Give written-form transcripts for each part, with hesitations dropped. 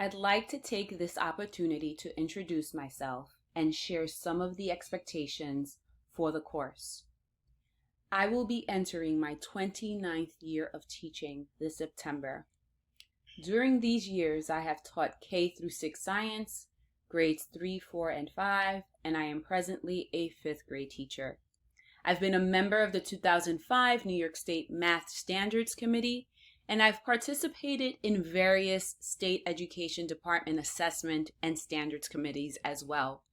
I'd like to take this opportunity to introduce myself and share some of the expectations for the course. I will be entering my 29th year of teaching this September. During these years, I have taught K through 6 science, grades 3, 4, and 5, and I am presently a 5th grade teacher. I've been a member of the 2005 New York State Math Standards Committee, and I've participated in various state education department assessment and standards committees as well.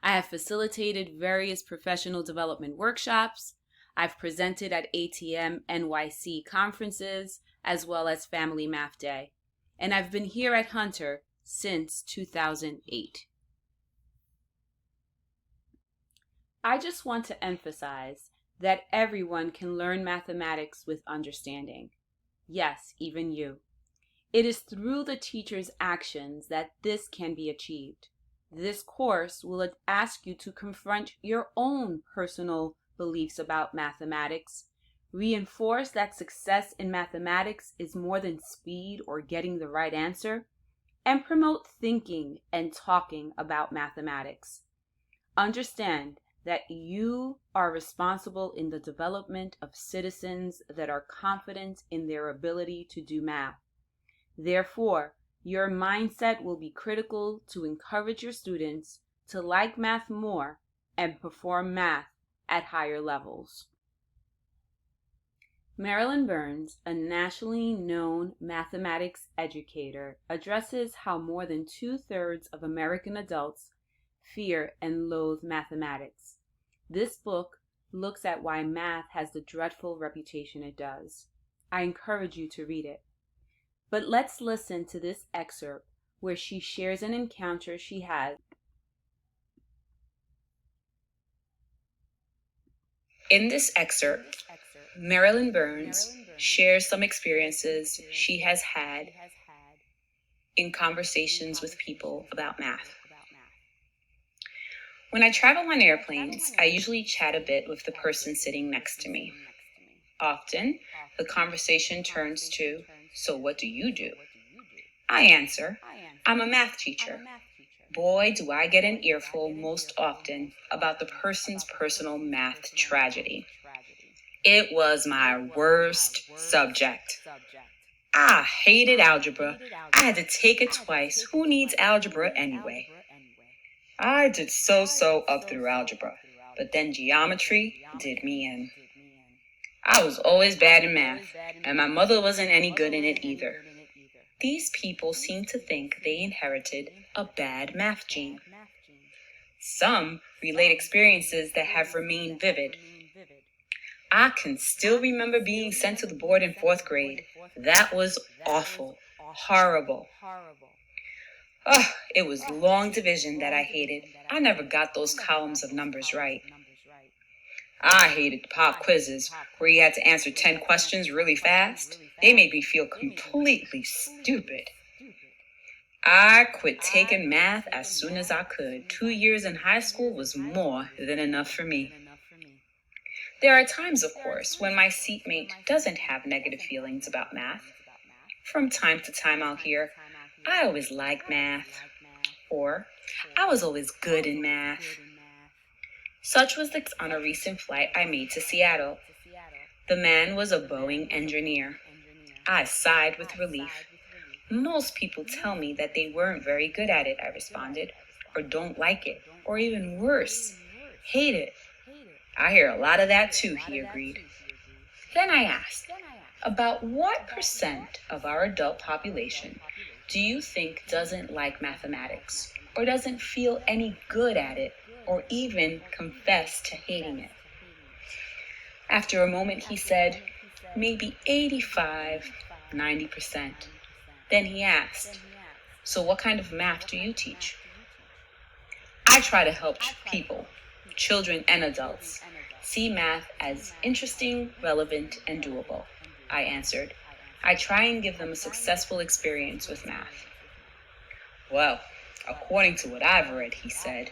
I have facilitated various professional development workshops. I've presented at ATM NYC conferences as well as Family Math Day, and I've been here at Hunter since 2008. I just want to emphasize that everyone can learn mathematics with understanding. Yes, even you. It is through the teacher's actions that this can be achieved. This course will ask you to confront your own personal beliefs about mathematics, reinforce that success in mathematics is more than speed or getting the right answer, and promote thinking and talking about mathematics. Understand that you are responsible in the development of citizens that are confident in their ability to do math. Therefore, your mindset will be critical to encourage your students to like math more and perform math at higher levels. Marilyn Burns, a nationally known mathematics educator, addresses how more than 2/3 of American adults fear and loathe mathematics. This book looks at why math has the dreadful reputation it does. I encourage you to read it. But let's listen to this excerpt where she shares an encounter she had. In this excerpt, Marilyn Burns shares some experiences she has had in conversations with people about math. When I travel on airplanes, I usually chat a bit with the person sitting next to me. Often, the conversation turns to, "So what do you do?" I answer, "I'm a math teacher." Boy, do I get an earful most often about the person's personal math tragedy. It was my worst subject. I hated algebra. I had to take it twice. Who needs algebra anyway? I did so up through algebra, but then geometry did me in. I was always bad in math, and my mother wasn't any good in it either. These people seem to think they inherited a bad math gene. Some relate experiences that have remained vivid. I can still remember being sent to the board in 4th grade. That was awful, horrible. It was long division that I hated. I never got those columns of numbers right. I hated the pop quizzes where you had to answer 10 questions really fast. They made me feel completely stupid. I quit taking math as soon as I could. 2 years in high school was more than enough for me. There are times, of course, when my seatmate doesn't have negative feelings about math. From time to time I'll hear, "I always liked math," or "I was always good in math." Such was the case on a recent flight I made to Seattle. The man was a Boeing engineer. I sighed with relief. "Most people tell me that they weren't very good at it," I responded, "or don't like it, or even worse, hate it." "I hear a lot of that too," he agreed. Then I asked, "About what percent of our adult population do you think doesn't like mathematics, or doesn't feel any good at it, or even confess to hating it?" After a moment he said, "Maybe 85, 90%. Then he asked, "So what kind of math do you teach?" I try to help people, children and adults, see math as interesting, relevant, and doable, I answered. I try and give them a successful experience with math. "Well, according to what I've read," he said,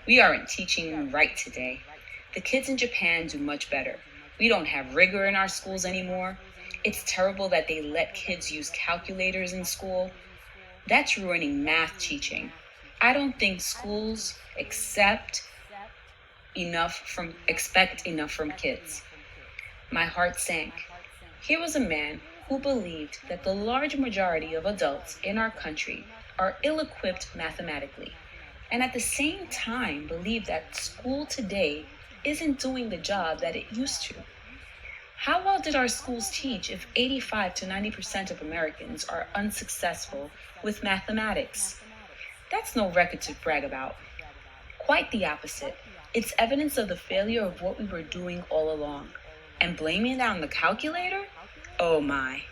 "we aren't teaching right today. The kids in Japan do much better. We don't have rigor in our schools anymore. It's terrible that they let kids use calculators in school." That's ruining math teaching. I don't think schools expect enough from kids. My heart sank. Here was a man who believed that the large majority of adults in our country are ill-equipped mathematically, and at the same time believed that school today isn't doing the job that it used to. How well did our schools teach if 85 to 90% of Americans are unsuccessful with mathematics? That's no record to brag about. Quite the opposite. It's evidence of the failure of what we were doing all along. And blaming it on the calculator? Oh my.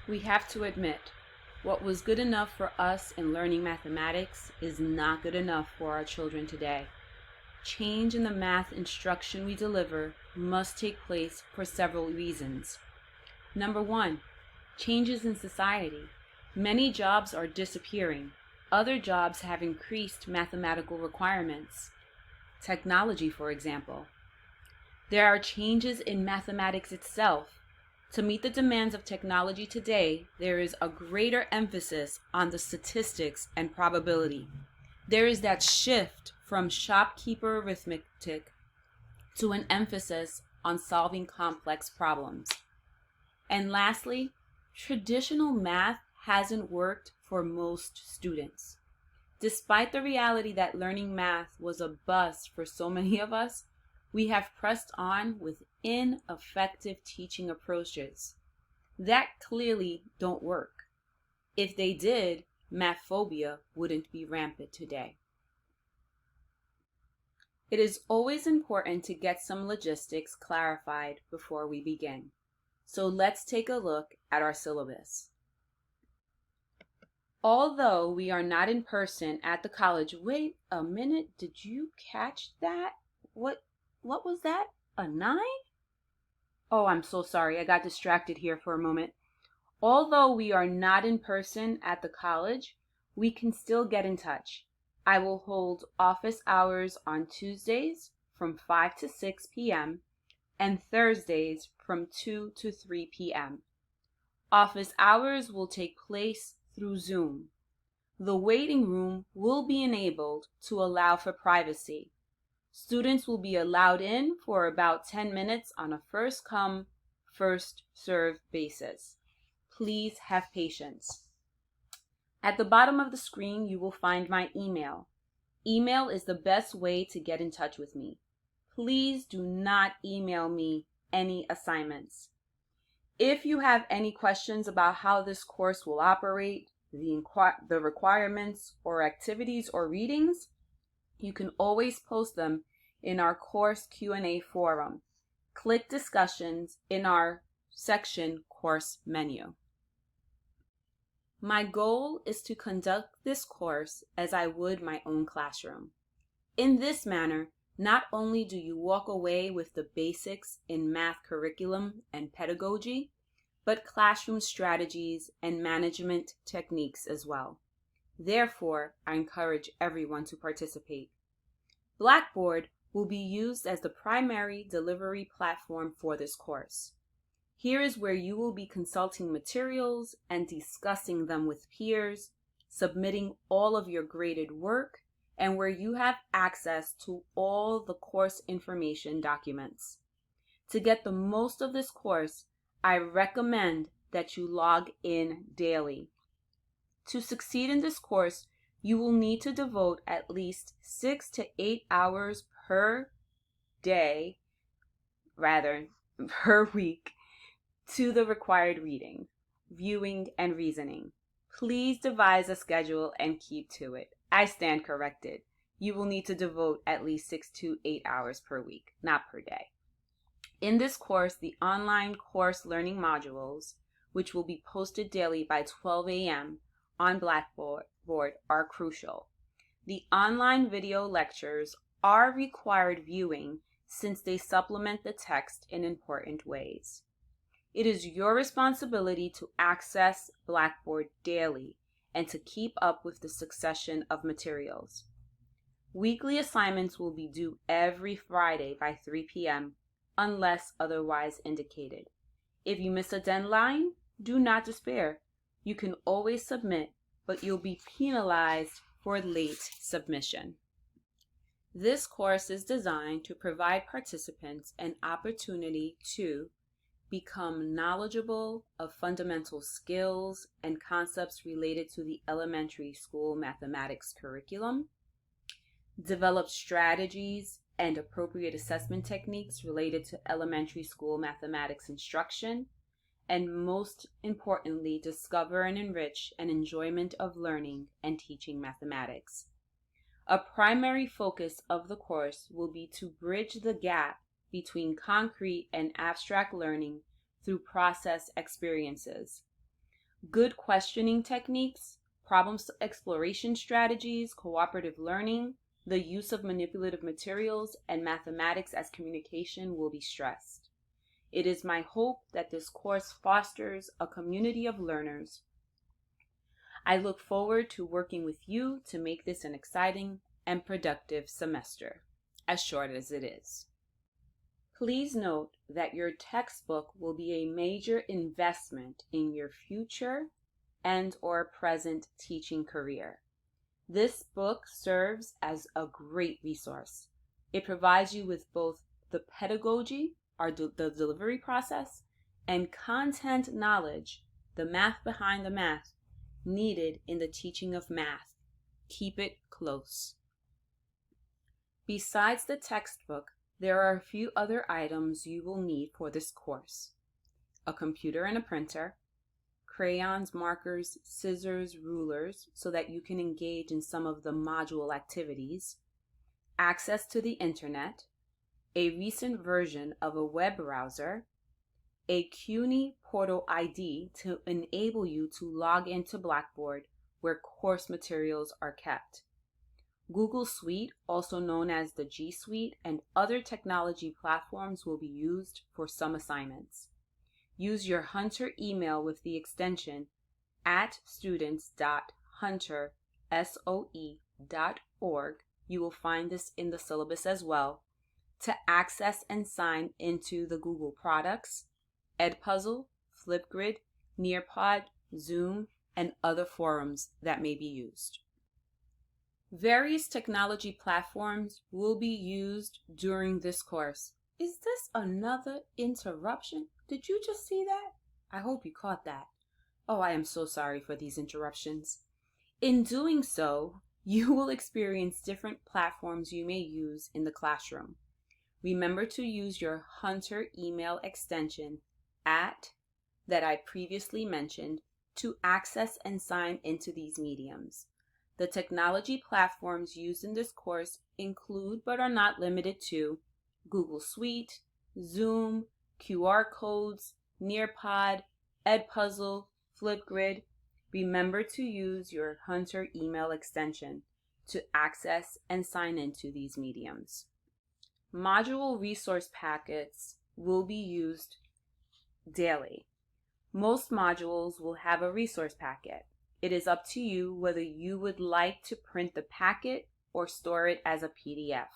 We have to admit, what was good enough for us in learning mathematics is not good enough for our children today. Change in the math instruction we deliver must take place for several reasons. Number one, changes in society. Many jobs are disappearing. Other jobs have increased mathematical requirements. Technology, for example. There are changes in mathematics itself. To meet the demands of technology today, there is a greater emphasis on the statistics and probability. There is that shift from shopkeeper arithmetic to an emphasis on solving complex problems. And lastly, traditional math hasn't worked for most students. Despite the reality that learning math was a bust for so many of us, we have pressed on with ineffective teaching approaches that clearly don't work. If they did, math phobia wouldn't be rampant today. It is always important to get some logistics clarified before we begin. So let's take a look at our syllabus. Although we are not in person at the college, wait a minute, did you catch that? What was that? A 9? Oh, I'm so sorry. I got distracted here for a moment. Although we are not in person at the college, we can still get in touch. I will hold office hours on Tuesdays from 5 to 6 p.m. and Thursdays from 2 to 3 p.m. Office hours will take place through Zoom. The waiting room will be enabled to allow for privacy. Students will be allowed in for about 10 minutes on a first-come, first-served basis. Please have patience. At the bottom of the screen, you will find my email. Email is the best way to get in touch with me. Please do not email me any assignments. If you have any questions about how this course will operate, the requirements or activities or readings, you can always post them in our course Q&A forum. Click discussions in our section course menu. My goal is to conduct this course as I would my own classroom. In this manner, not only do you walk away with the basics in math curriculum and pedagogy, but classroom strategies and management techniques as well. Therefore, I encourage everyone to participate. Blackboard will be used as the primary delivery platform for this course. Here is where you will be consulting materials and discussing them with peers, submitting all of your graded work, and where you have access to all the course information documents. To get the most of this course, I recommend that you log in daily. To succeed in this course, you will need to devote at least 6 to 8 hours per week to the required reading, viewing, and reasoning. Please devise a schedule and keep to it. I stand corrected. You will need to devote at least 6 to 8 hours per week, not per day. In this course, the online course learning modules, which will be posted daily by 12 a.m. on Blackboard, are crucial. The online video lectures are required viewing since they supplement the text in important ways. It is your responsibility to access Blackboard daily and to keep up with the succession of materials. Weekly assignments will be due every Friday by 3 p.m. unless otherwise indicated. If you miss a deadline, Do not despair. You can always submit, but you'll be penalized for late submission. This course is designed to provide participants an opportunity to become knowledgeable of fundamental skills and concepts related to the elementary school mathematics curriculum, develop strategies and appropriate assessment techniques related to elementary school mathematics instruction, and most importantly, discover and enrich an enjoyment of learning and teaching mathematics. A primary focus of the course will be to bridge the gap between concrete and abstract learning through process experiences. Good questioning techniques, problem exploration strategies, cooperative learning, the use of manipulative materials, and mathematics as communication will be stressed. It is my hope that this course fosters a community of learners. I look forward to working with you to make this an exciting and productive semester, as short as it is. Please note that your textbook will be a major investment in your future and/or present teaching career. This book serves as a great resource. It provides you with both the pedagogy, or the delivery process, and content knowledge, the math behind the math, needed in the teaching of math. Keep it close. Besides the textbook, there are a few other items you will need for this course: a computer and a printer, crayons, markers, scissors, rulers, so that you can engage in some of the module activities, access to the internet, a recent version of a web browser, a CUNY Portal ID to enable you to log into Blackboard where course materials are kept, Google Suite, also known as the G Suite, and other technology platforms will be used for some assignments. Use your Hunter email with the extension @students.huntersoe.org. You will find this in the syllabus as well, to access and sign into the Google products, Edpuzzle, Flipgrid, Nearpod, Zoom, and other forums that may be used. Various technology platforms will be used during this course. Is this another interruption? Did you just see that? I hope you caught that. Oh, I am so sorry for these interruptions. In doing so, you will experience different platforms you may use in the classroom. Remember to use your Hunter email extension that I previously mentioned to access and sign into these mediums. The technology platforms used in this course include, but are not limited to, Google Suite, Zoom, QR codes, Nearpod, Edpuzzle, Flipgrid. Remember to use your Hunter email extension to access and sign into these mediums. Module resource packets will be used daily. Most modules will have a resource packet. It is up to you whether you would like to print the packet or store it as a PDF.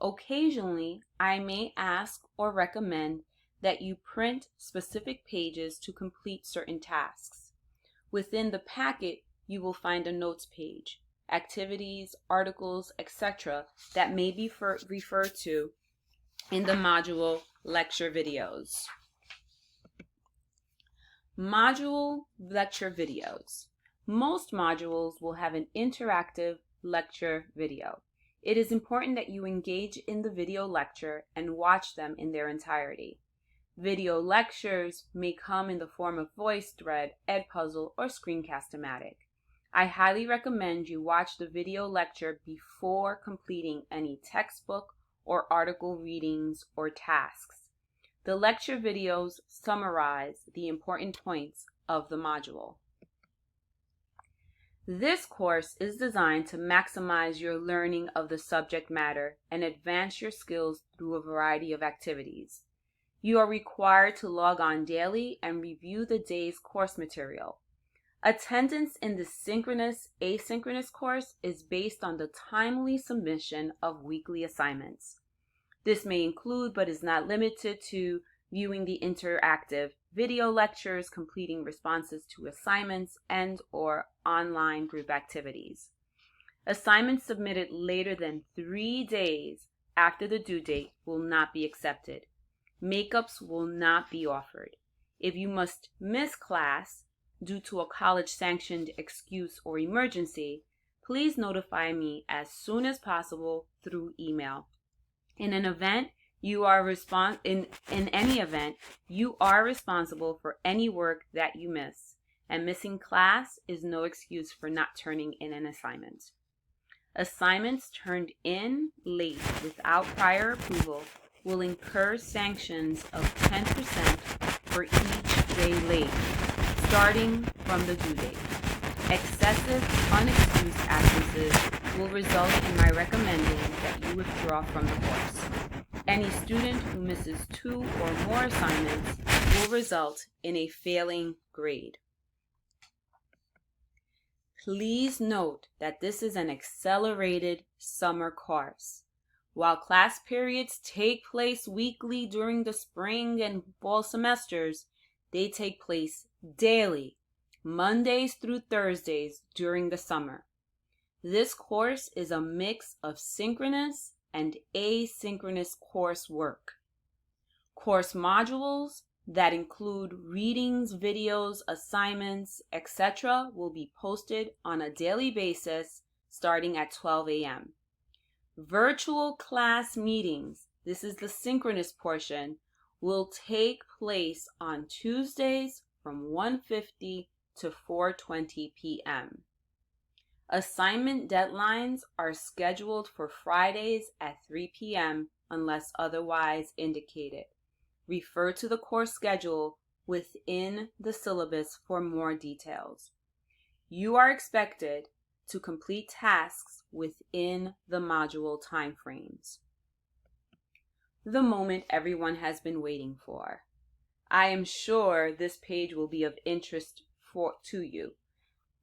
Occasionally, I may ask or recommend that you print specific pages to complete certain tasks. Within the packet, you will find a notes page, activities, articles, etc. that may be referred to in the module lecture videos. Module lecture videos. Most modules will have an interactive lecture video. It is important that you engage in the video lecture and watch them in their entirety. Video lectures may come in the form of VoiceThread, Edpuzzle, or Screencast-O-Matic. I highly recommend you watch the video lecture before completing any textbook or article readings or tasks. The lecture videos summarize the important points of the module. This course is designed to maximize your learning of the subject matter and advance your skills through a variety of activities. You are required to log on daily and review the day's course material. Attendance in the synchronous asynchronous course is based on the timely submission of weekly assignments. This may include, but is not limited to, viewing the interactive video lectures, completing responses to assignments, and/or online group activities. Assignments submitted later than 3 days after the due date will not be accepted. Makeups will not be offered. If you must miss class due to a college-sanctioned excuse or emergency, please notify me as soon as possible through email. In any event, you are responsible for any work that you miss, and missing class is no excuse for not turning in an assignment. Assignments turned in late without prior approval will incur sanctions of 10% for each day late, starting from the due date. Excessive, unexcused absences will result in my recommending that you withdraw from the course. Any student who misses 2 or more assignments will result in a failing grade. Please note that this is an accelerated summer course. While class periods take place weekly during the spring and fall semesters, they take place daily, Mondays through Thursdays during the summer. This course is a mix of synchronous and asynchronous coursework. Course modules that include readings, videos, assignments, etc. will be posted on a daily basis starting at 12 a.m. Virtual class meetings, this is the synchronous portion, will take place on Tuesdays from 1:50 to 4:20 p.m. Assignment deadlines are scheduled for Fridays at 3 p.m. unless otherwise indicated. Refer to the course schedule within the syllabus for more details. You are expected to complete tasks within the module timeframes. The moment everyone has been waiting for. I am sure this page will be of interest to you.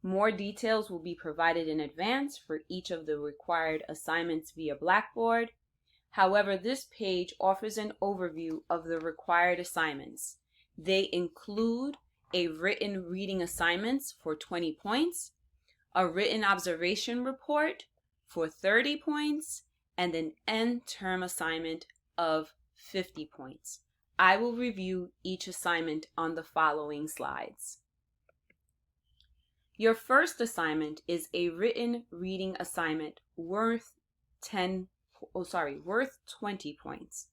More details will be provided in advance for each of the required assignments via Blackboard. However, this page offers an overview of the required assignments. They include a written reading assignments for 20 points, a written observation report for 30 points, and an end-term assignment of 50 points. I will review each assignment on the following slides. Your first assignment is a written reading assignment worth 20 points.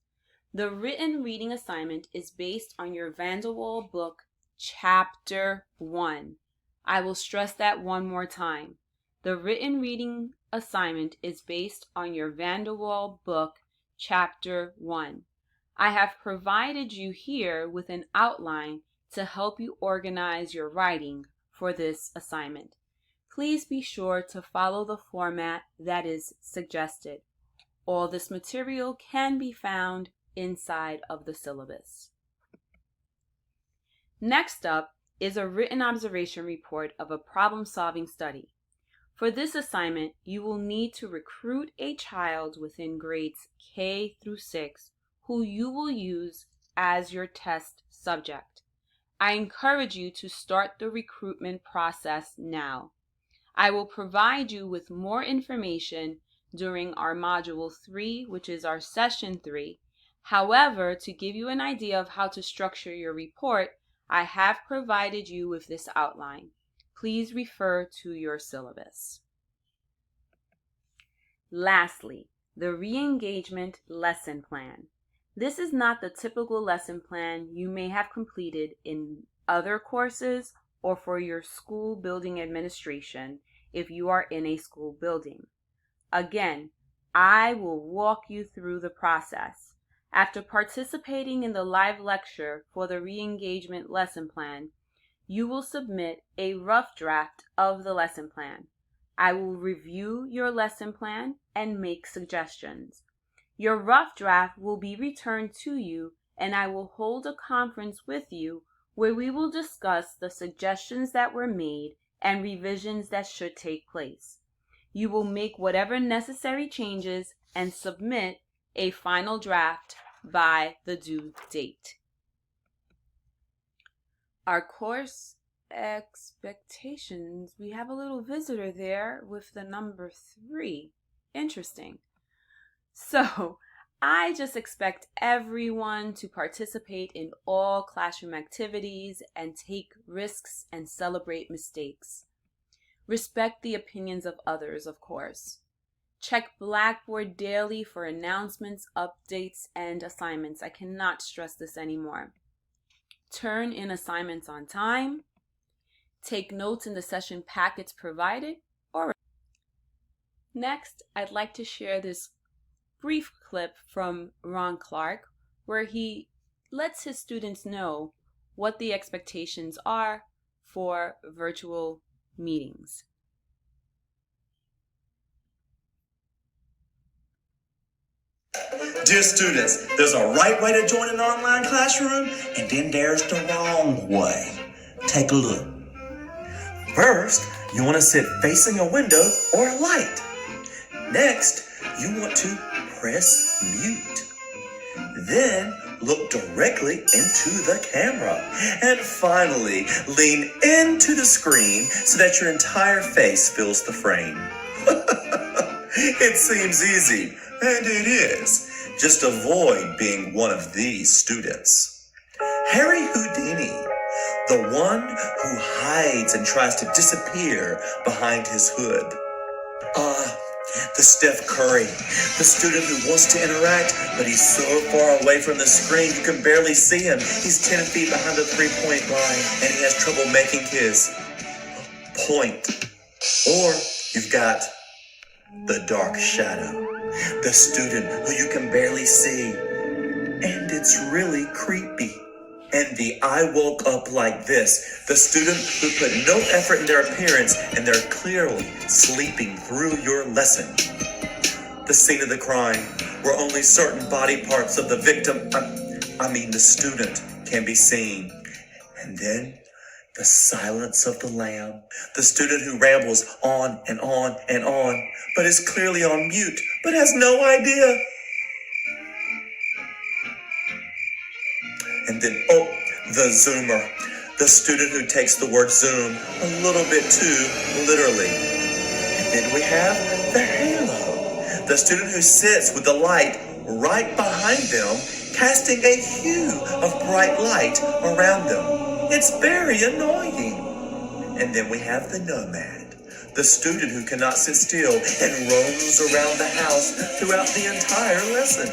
The written reading assignment is based on your Vanderwall book, Chapter 1. I will stress that one more time. The written reading assignment is based on your Vanderwall book, Chapter 1. I have provided you here with an outline to help you organize your writing for this assignment. Please be sure to follow the format that is suggested. All this material can be found inside of the syllabus. Next up is a written observation report of a problem-solving study. For this assignment, you will need to recruit a child within grades K through 6 who you will use as your test subject. I encourage you to start the recruitment process now. I will provide you with more information during our Module 3, which is our Session 3. However, to give you an idea of how to structure your report, I have provided you with this outline. Please refer to your syllabus. Lastly, the re-engagement lesson plan. This is not the typical lesson plan you may have completed in other courses or for your school building administration if you are in a school building. Again, I will walk you through the process. After participating in the live lecture for the re-engagement lesson plan, you will submit a rough draft of the lesson plan. I will review your lesson plan and make suggestions. Your rough draft will be returned to you, and I will hold a conference with you where we will discuss the suggestions that were made and revisions that should take place. You will make whatever necessary changes and submit a final draft by the due date. Our course expectations, we have a little visitor there with the number 3. Interesting. So, I just expect everyone to participate in all classroom activities and take risks and celebrate mistakes. Respect the opinions of others, of course. Check Blackboard daily for announcements, updates, and assignments. I cannot stress this anymore. Turn in assignments on time. Take notes in the session packets provided. Next, I'd like to share this brief clip from Ron Clark where he lets his students know what the expectations are for virtual meetings. Dear students, there's a right way to join an online classroom, and then there's the wrong way. Take a look. First, you want to sit facing a window or a light. Next, you want to press mute. Then, look directly into the camera. And finally, lean into the screen so that your entire face fills the frame. It seems easy, and it is. Just avoid being one of these students. Harry Houdini, the one who hides and tries to disappear behind his hood. The Steph Curry, the student who wants to interact, but he's so far away from the screen you can barely see him. He's 10 feet behind the three-point line, and he has trouble making his point. Or you've got the dark shadow, the student who you can barely see, and it's really creepy. And the I woke up like this, the student who put no effort in their appearance and they're clearly sleeping through your lesson. The scene of the crime, where only certain body parts of the victim, the student, can be seen. And then the silence of the lamb, the student who rambles on and on and on, but is clearly on mute, but has no idea. And then, the Zoomer, the student who takes the word Zoom a little bit too literally. And then we have the halo, the student who sits with the light right behind them, casting a hue of bright light around them. It's very annoying. And then we have the nomad, the student who cannot sit still and roams around the house throughout the entire lesson.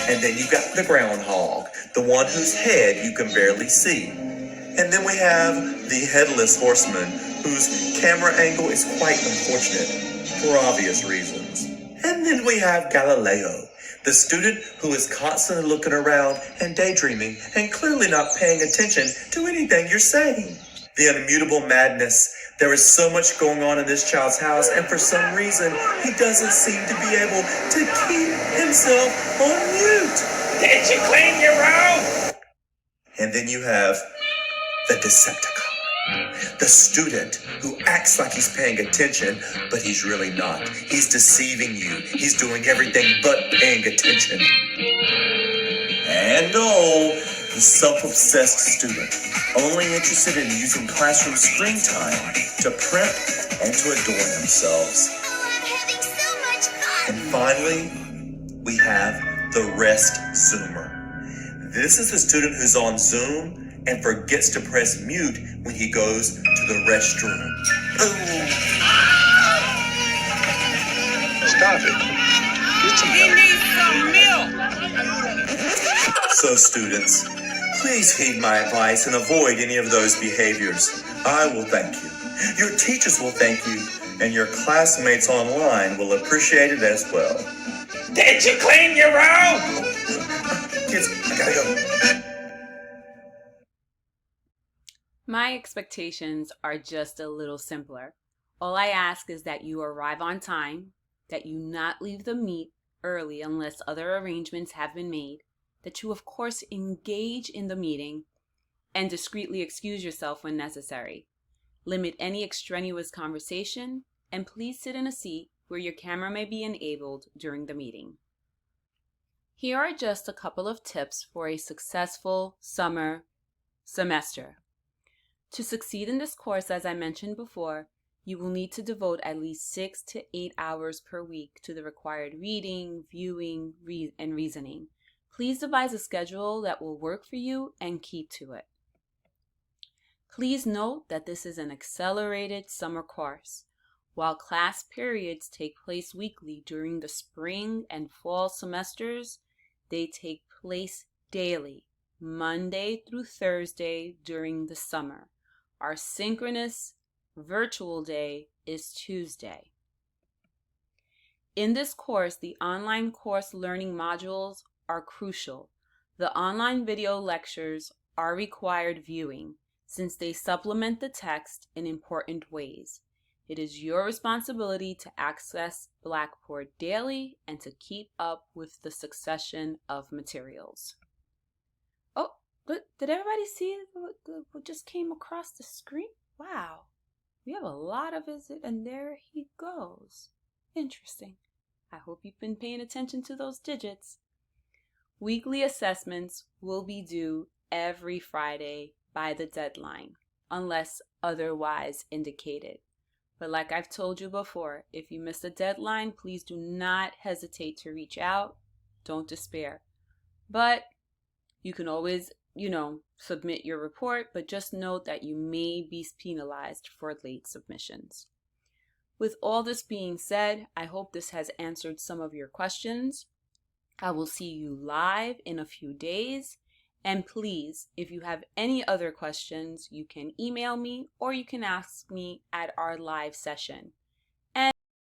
And then you got the groundhog, the one whose head you can barely see. And then we have the headless horseman, whose camera angle is quite unfortunate for obvious reasons. And then we have Galileo, the student who is constantly looking around and daydreaming and clearly not paying attention to anything you're saying. The unmutable madness. There is so much going on in this child's house, and for some reason, he doesn't seem to be able to keep himself on mute. Did you clean your room? And then you have the Decepticon, the student who acts like he's paying attention, but he's really not. He's deceiving you. He's doing everything but paying attention. And the self-obsessed student, only interested in using classroom screen time to prep and to adorn themselves. Oh, I'm having so much fun! And finally, we have the rest Zoomer. This is the student who's on Zoom and forgets to press mute when he goes to the restroom. Stop it. He needs some milk. So students, please heed my advice and avoid any of those behaviors. I will thank you. Your teachers will thank you. And your classmates online will appreciate it as well. Did you clean your room? Kids, I gotta go. My expectations are just a little simpler. All I ask is that you arrive on time, that you not leave the meet early unless other arrangements have been made, that you of course engage in the meeting, and discreetly excuse yourself when necessary. Limit any extraneous conversation, and please sit in a seat where your camera may be enabled during the meeting. Here are just a couple of tips for a successful summer semester. To succeed in this course, as I mentioned before, you will need to devote at least 6 to 8 hours per week to the required reading, viewing, and reasoning. Please devise a schedule that will work for you and keep to it. Please note that this is an accelerated summer course. While class periods take place weekly during the spring and fall semesters, they take place daily, Monday through Thursday during the summer. Our synchronous virtual day is Tuesday. In this course, the online course learning modules are crucial. The online video lectures are required viewing since they supplement the text in important ways. It is your responsibility to access Blackboard daily and to keep up with the succession of materials. Oh, did everybody see what just came across the screen? Wow, we have a lot of it, and there he goes. Interesting. I hope you've been paying attention to those digits. Weekly assessments will be due every Friday by the deadline, unless otherwise indicated. But like I've told you before, if you miss a deadline, please do not hesitate to reach out. Don't despair. But you can always, submit your report, but just note that you may be penalized for late submissions. With all this being said, I hope this has answered some of your questions. I will see you live in a few days. And please, if you have any other questions, you can email me or you can ask me at our live session.